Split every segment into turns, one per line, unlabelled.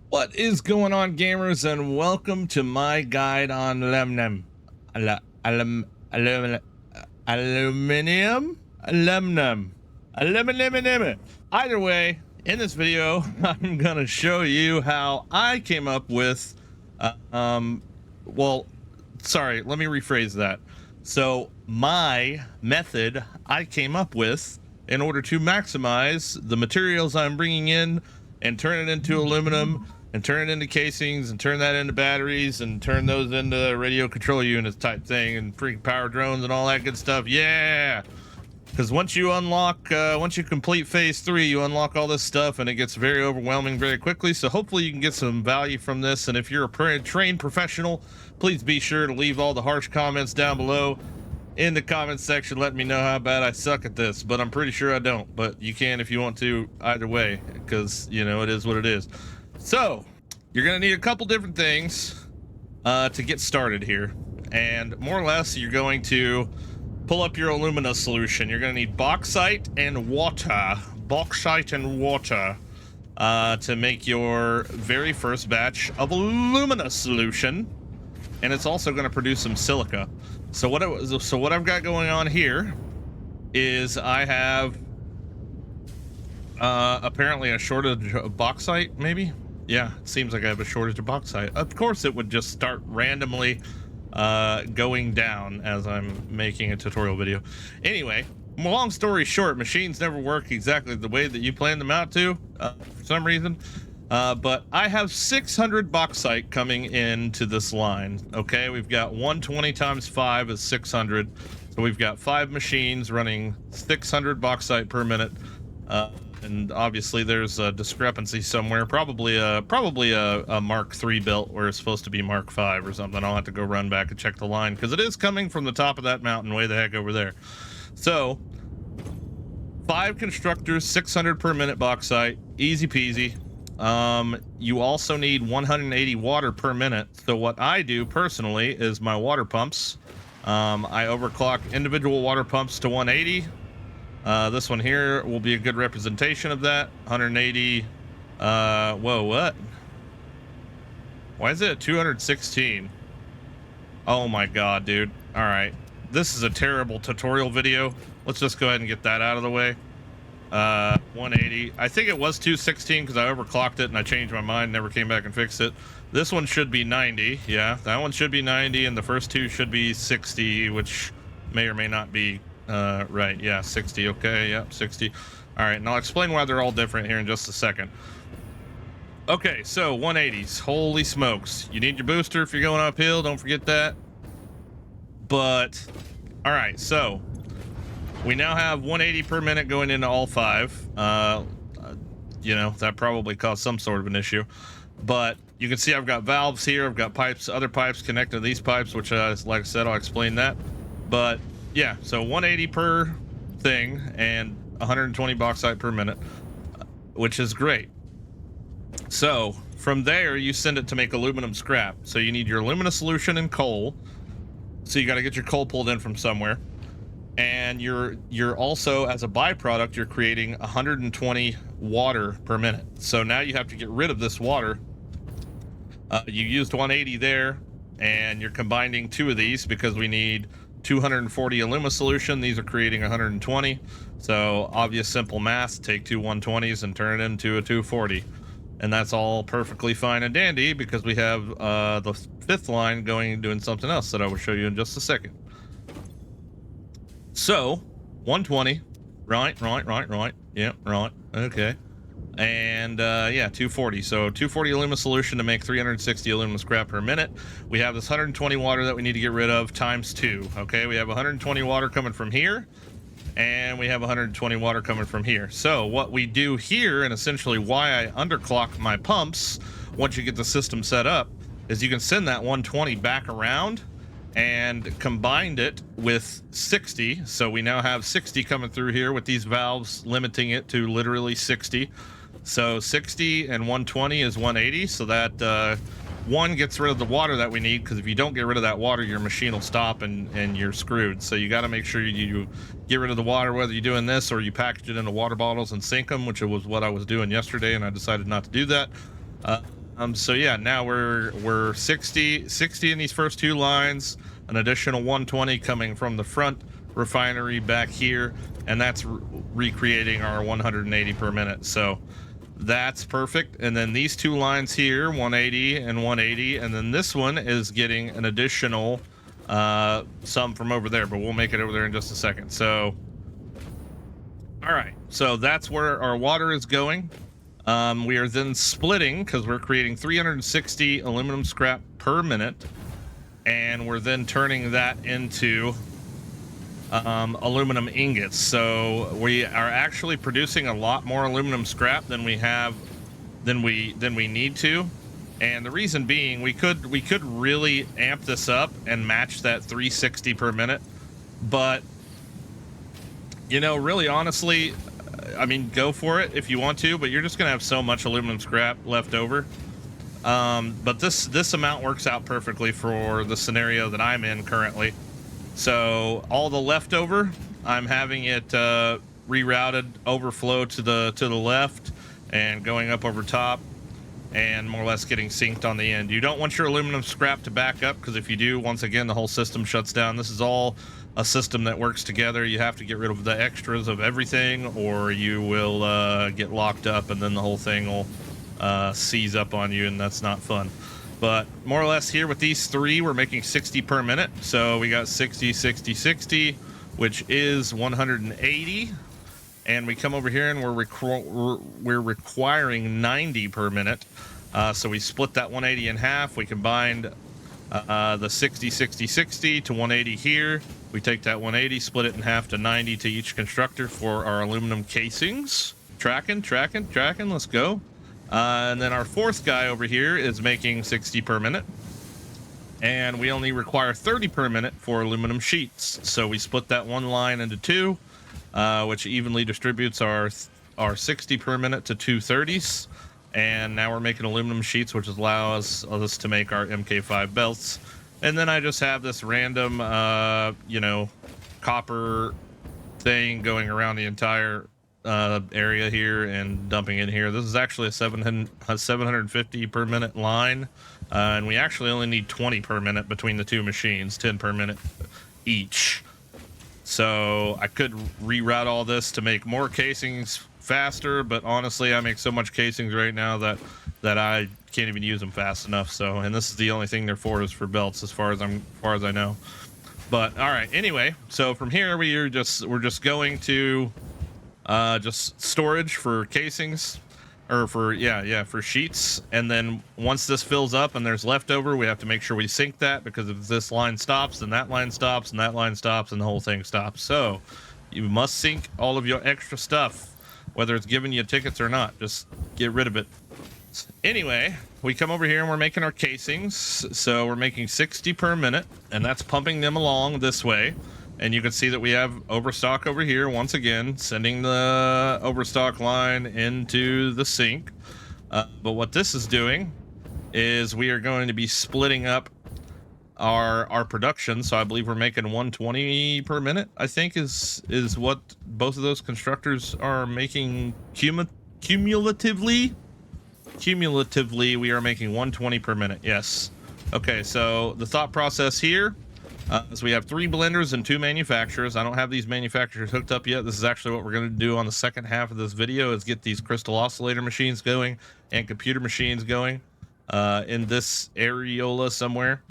What is going on, gamers, and welcome to my guide on aluminum. Aluminum. Either way, in this video, I'm gonna show you how I came up with. Well, sorry, let me rephrase that. So my method I came up with in order to maximize the materials I'm bringing in and turn it into aluminum and turn it into casings and turn that into batteries and turn those into radio control units type thing and freaking power drones and all that good stuff. Yeah, because once you complete phase 3, you unlock all this stuff and it gets very overwhelming very quickly. So hopefully you can get some value from this, and if you're a trained professional, please be sure to leave all the harsh comments down below in the comments section. Let me know how bad I suck at this, but I'm pretty sure I don't. But you can if you want to, either way, because you know it is what it is. So you're gonna need a couple different things to get started here, and more or less you're going to pull up your alumina solution. You're gonna need bauxite and water to make your very first batch of alumina solution, and it's also going to produce some silica. So what I've got going on here is I have apparently a shortage of bauxite. Maybe, yeah, it seems like I have a shortage of bauxite. Of course it would just start randomly going down as I'm making a tutorial video. Anyway, long story short, machines never work exactly the way that you plan them out to for some reason. But I have 600 bauxite coming into this line. Okay, we've got 120 times 5 is 600, so we've got 5 machines running 600 bauxite per minute. And obviously there's a discrepancy somewhere, probably a Mark 3 built where it's supposed to be Mark 5 or something. I'll have to go run back and check the line, because it is coming from the top of that mountain way the heck over there. So 5 constructors, 600 per minute bauxite, easy peasy. You also need 180 water per minute. So what I do personally is my water pumps. I overclock individual water pumps to 180. This one here will be a good representation of that. 180. Whoa, what? Why is it at 216? Oh my god, dude. All right, this is a terrible tutorial video. Let's just go ahead and get that out of the way. 180. I think it was 216 because I overclocked it and I changed my mind, never came back and fixed it. This one should be 90. Yeah, that one should be 90, and the first two should be 60, which may or may not be right. Yeah, 60. Okay, yep, 60. All right, and I'll explain why they're all different here in just a second. Okay, so 180s. Holy smokes, you need your booster if you're going uphill, don't forget that. But all right, so we now have 180 per minute going into all 5. You know, that probably caused some sort of an issue, but you can see I've got valves here, I've got pipes, other pipes connected to these pipes, which like I said, I'll explain that. But yeah, so 180 per thing and 120 bauxite per minute, which is great. So from there you send it to make aluminum scrap. So you need your alumina solution and coal, so you got to get your coal pulled in from somewhere. And you're also, as a byproduct, you're creating 120 water per minute. So now you have to get rid of this water. You used 180 there, and you're combining 2 of these because we need 240 alumina solution. These are creating 120. So obvious simple math, take 2 120s and turn it into a 240. And that's all perfectly fine and dandy because we have the 5th line going and doing something else that I will show you in just a second. So 120, right, yeah, right, okay, and yeah, 240. So 240 alumina solution to make 360 aluminum scrap per minute. We have this 120 water that we need to get rid of times 2. Okay, we have 120 water coming from here, and we have 120 water coming from here. So what we do here, and essentially why I underclock my pumps once you get the system set up, is you can send that 120 back around and combined it with 60. So we now have 60 coming through here with these valves limiting it to literally 60. So 60 and 120 is 180. So that one gets rid of the water that we need, because if you don't get rid of that water, your machine will stop and you're screwed. So you got to make sure you get rid of the water, whether you're doing this or you package it into water bottles and sink them, which was what I was doing yesterday, and I decided not to do that. So yeah, now we're 60 in these first two lines, an additional 120 coming from the front refinery back here, and that's recreating our 180 per minute. So that's perfect. And then these two lines here, 180 and 180, and then this one is getting an additional some from over there, but we'll make it over there in just a second. So all right, so that's where our water is going. We are then splitting because we're creating 360 aluminum scrap per minute, and we're then turning that into aluminum ingots. So we are actually producing a lot more aluminum scrap than we need to, and the reason being, we could really amp this up and match that 360 per minute, but you know, really honestly, I mean, go for it if you want to, but you're just gonna have so much aluminum scrap left over. But this amount works out perfectly for the scenario that I'm in currently. So all the leftover, I'm having it rerouted, overflow to the left, and going up over top, and more or less getting synced on the end. You don't want your aluminum scrap to back up, because if you do, once again, the whole system shuts down. This is all a system that works together. You have to get rid of the extras of everything, or you will get locked up, and then the whole thing will seize up on you, and that's not fun. But more or less here with these three, we're making 60 per minute. So we got 60, 60, 60, which is 180. And we come over here and we're requiring 90 per minute. So we split that 180 in half. We combined the 60, 60, 60 to 180 here. We take that 180, split it in half to 90 to each constructor for our aluminum casings. Tracking, let's go. And then our fourth guy over here is making 60 per minute. And we only require 30 per minute for aluminum sheets. So we split that one line into two, which evenly distributes our 60 per minute to two 30s. And now we're making aluminum sheets, which allows us to make our MK5 belts. And then I just have this random, you know, copper thing going around the entire area here and dumping in here. This is actually a 750 per minute line, and we actually only need 20 per minute between the two machines, 10 per minute each. So I could reroute all this to make more casings faster, but honestly, I make so much casings right now that I can't even use them fast enough. So, and this is the only thing they're for, is for belts, as far as I know. But all right, anyway, so from here we're just going to just storage for casings, or for for sheets. And then once this fills up and there's leftover, we have to make sure we sync that, because if this line stops, then that line stops, and that line stops, and the whole thing stops. So you must sync all of your extra stuff, whether it's giving you tickets or not. Just get rid of it. Anyway, we come over here and we're making our casings. So we're making 60 per minute, and that's pumping them along this way. And you can see that we have overstock over here, once again, sending the overstock line into the sink. But what this is doing is we are going to be splitting up our production. So I believe we're making 120 per minute, I think is what both of those constructors are making cumulatively. Cumulatively, we are making 120 per minute. Yes. Okay, so the thought process here is we have 3 blenders and 2 manufacturers. I don't have these manufacturers hooked up yet. This is actually what we're going to do on the second half of this video, is get these crystal oscillator machines going and computer machines going in this areola somewhere.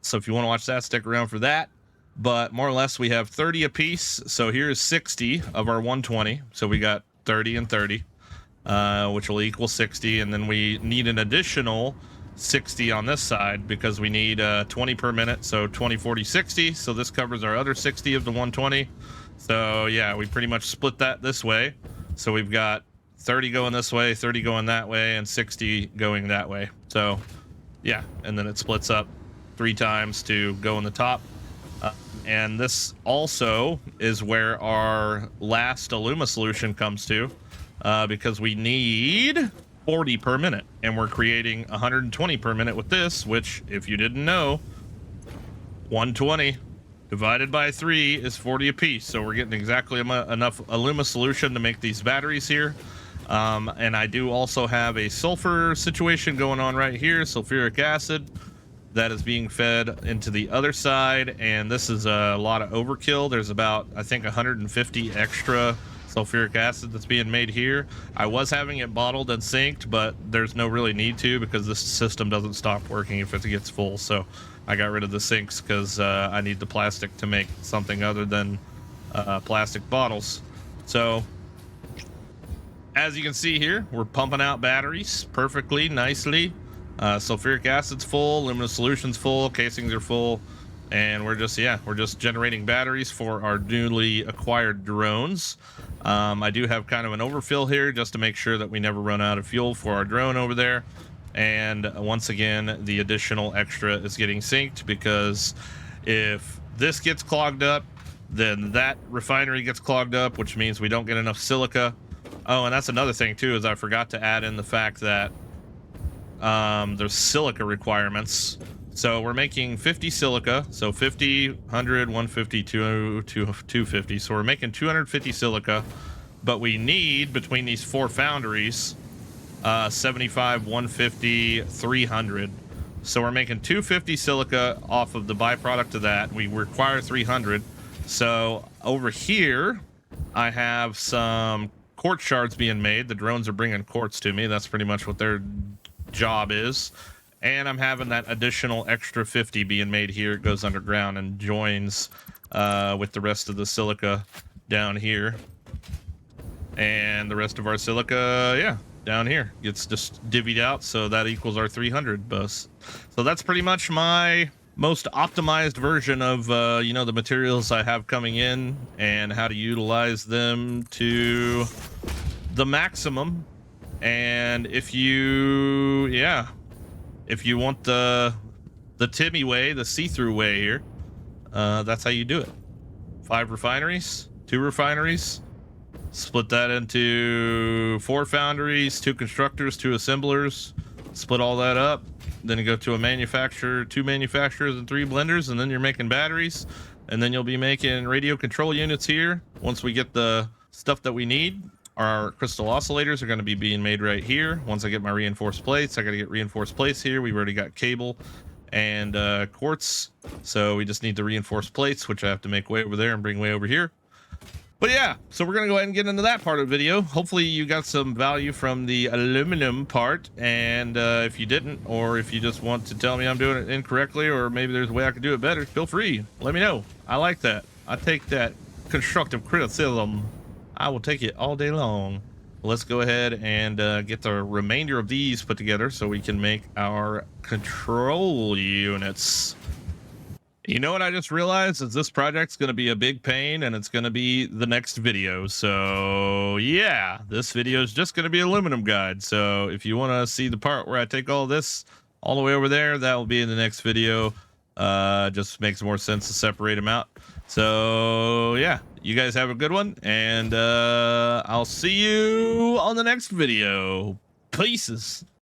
So if you want to watch that, stick around for that. But more or less, we have 30 apiece. So here's 60 of our 120. So we got 30 and 30, which will equal 60. And then we need an additional 60 on this side, because we need 20 per minute. So 20, 40, 60. So this covers our other 60 of the 120. So yeah, we pretty much split that this way. So we've got 30 going this way, 30 going that way, and 60 going that way. So yeah, and then it splits up 3 times to go in the top. And this also is where our last Illuma solution comes to, because we need 40 per minute, and we're creating 120 per minute with this, which, if you didn't know, 120 divided by 3 is 40 apiece. So we're getting exactly enough Illuma solution to make these batteries here. And I do also have a sulfur situation going on right here, sulfuric acid, that is being fed into the other side, and this is a lot of overkill. There's about, I think, 150 extra sulfuric acid that's being made here. I was having it bottled and synced, but there's no really need to, because this system doesn't stop working if it gets full. So I got rid of the sinks because I need the plastic to make something other than plastic bottles. So as you can see here, we're pumping out batteries perfectly, nicely. Sulfuric acid's full, luminous solution's full, casings are full, and we're just generating batteries for our newly acquired drones. I do have kind of an overfill here just to make sure that we never run out of fuel for our drone over there. And once again, the additional extra is getting synced, because if this gets clogged up, then that refinery gets clogged up, which means we don't get enough silica. Oh, and that's another thing too, is I forgot to add in the fact that there's silica requirements. So we're making 50 silica, so 50, 100, 150, 250. So we're making 250 silica, but we need, between these 4 foundries, 75, 150, 300. So we're making 250 silica off of the byproduct of that. We require 300. So over here, I have some quartz shards being made. The drones are bringing quartz to me. That's pretty much what their job is. And I'm having that additional extra 50 being made here. It goes underground and joins with the rest of the silica down here. And the rest of our silica, yeah, down here gets just divvied out. So that equals our 300 bus. So that's pretty much my most optimized version of the materials I have coming in and how to utilize them to the maximum. And if you want the Timmy way, the see-through way here, that's how you do it. 5 refineries, 2 refineries, split that into 4 foundries, 2 constructors, 2 assemblers, split all that up. Then you go to a manufacturer, 2 manufacturers, and 3 blenders, and then you're making batteries. And then you'll be making radio control units here. Once we get the stuff that we need, our crystal oscillators are going to be being made right here. Once I get my reinforced plates, I got to get reinforced plates here. We've already got cable and quartz, so we just need the reinforced plates, which I have to make way over there and bring way over here. But yeah, so we're going to go ahead and get into that part of the video. Hopefully you got some value from the aluminum part, and if you didn't, or if you just want to tell me I'm doing it incorrectly, or maybe there's a way I could do it better, feel free. Let me know. I like that. I take that constructive criticism. I will take it all day long. Let's go ahead and get the remainder of these put together so we can make our control units. You know what I just realized is this project's going to be a big pain, and it's going to be the next video. So yeah, this video is just going to be aluminum guide. So if you want to see the part where I take all this all the way over there, that will be in the next video. Just makes more sense to separate them out. So yeah, you guys have a good one, and I'll see you on the next video. Peace.